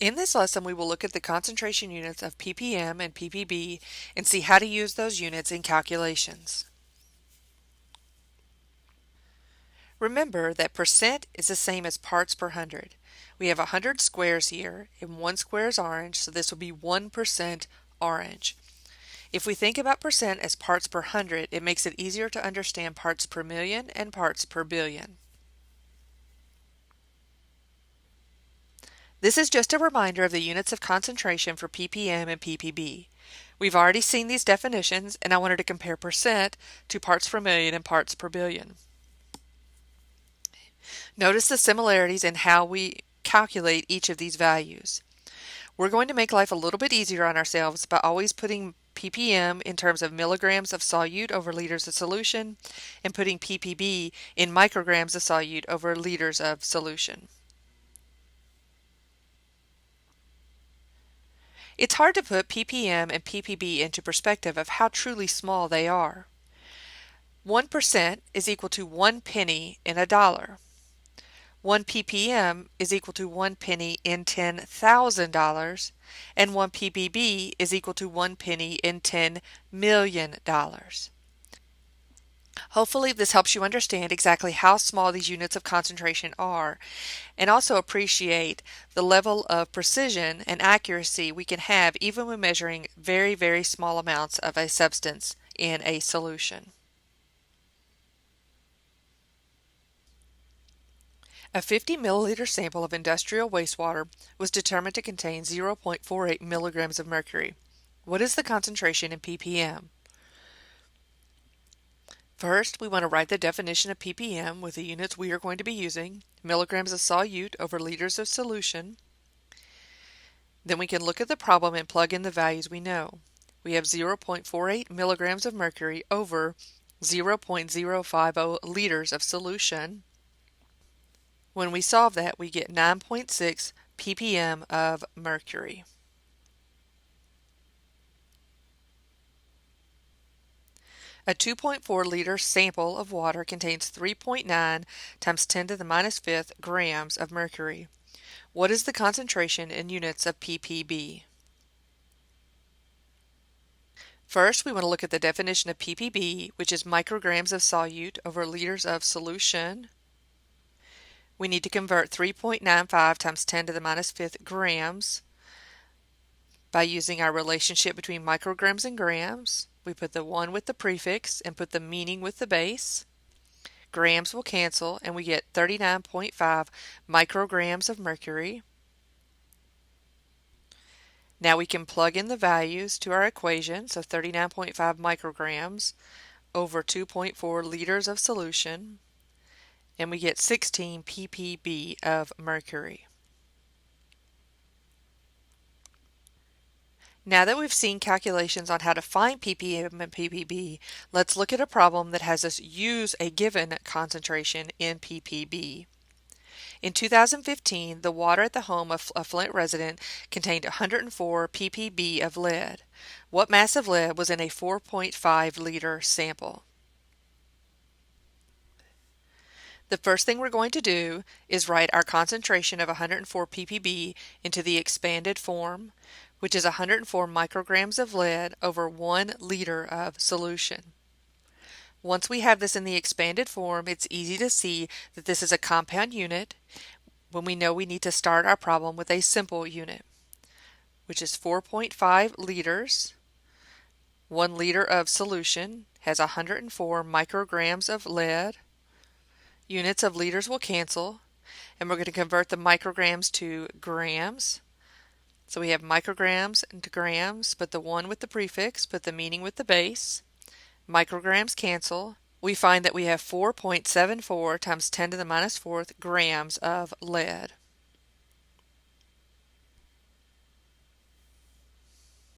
In this lesson, we will look at the concentration units of ppm and ppb and see how to use those units in calculations. Remember that percent is the same as parts per hundred. We have 100 squares here, and 1 square is orange, so this will be 1% orange. If we think about percent as parts per hundred, it makes it easier to understand parts per million and parts per billion. This is just a reminder of the units of concentration for ppm and ppb. We've already seen these definitions, and I wanted to compare percent to parts per million and parts per billion. Notice the similarities in how we calculate each of these values. We're going to make life a little bit easier on ourselves by always putting ppm in terms of milligrams of solute over liters of solution and putting ppb in micrograms of solute over liters of solution. It's hard to put ppm and ppb into perspective of how truly small they are. 1% is equal to 1 penny in a dollar. 1 ppm is equal to 1 penny in $10,000, and 1 ppb is equal to 1 penny in $10 million. Hopefully this helps you understand exactly how small these units of concentration are, and also appreciate the level of precision and accuracy we can have even when measuring very, very small amounts of a substance in a solution. A 50 milliliter sample of industrial wastewater was determined to contain 0.48 milligrams of mercury. What is the concentration in ppm? First, we want to write the definition of ppm with the units we are going to be using, milligrams of solute over liters of solution. Then we can look at the problem and plug in the values we know. We have 0.48 milligrams of mercury over 0.050 liters of solution. When we solve that, we get 9.6 ppm of mercury. A 2.4 liter sample of water contains 3.9 times 10 to the minus fifth grams of mercury. What is the concentration in units of ppb? First, we want to look at the definition of ppb, which is micrograms of solute over liters of solution. We need to convert 3.95 times 10 to the minus fifth grams by using our relationship between micrograms and grams. We put the 1 with the prefix and put the meaning with the base. Grams will cancel and we get 39.5 micrograms of mercury. Now we can plug in the values to our equation, so 39.5 micrograms over 2.4 liters of solution, and we get 16 ppb of mercury. Now that we've seen calculations on how to find ppm and ppb, let's look at a problem that has us use a given concentration in ppb. In 2015, the water at the home of a Flint resident contained 104 ppb of lead. What mass of lead was in a 4.5 liter sample? The first thing we're going to do is write our concentration of 104 ppb into the expanded form, which is 104 micrograms of lead over 1 liter of solution. Once we have this in the expanded form, it's easy to see that this is a compound unit when we know we need to start our problem with a simple unit, which is 4.5 liters. 1 liter of solution has 104 micrograms of lead. Units of liters will cancel, and we're going to convert the micrograms to grams. So we have micrograms into grams, put the 1 with the prefix, put the meaning with the base. Micrograms cancel. We find that we have 4.74 times 10 to the minus fourth grams of lead.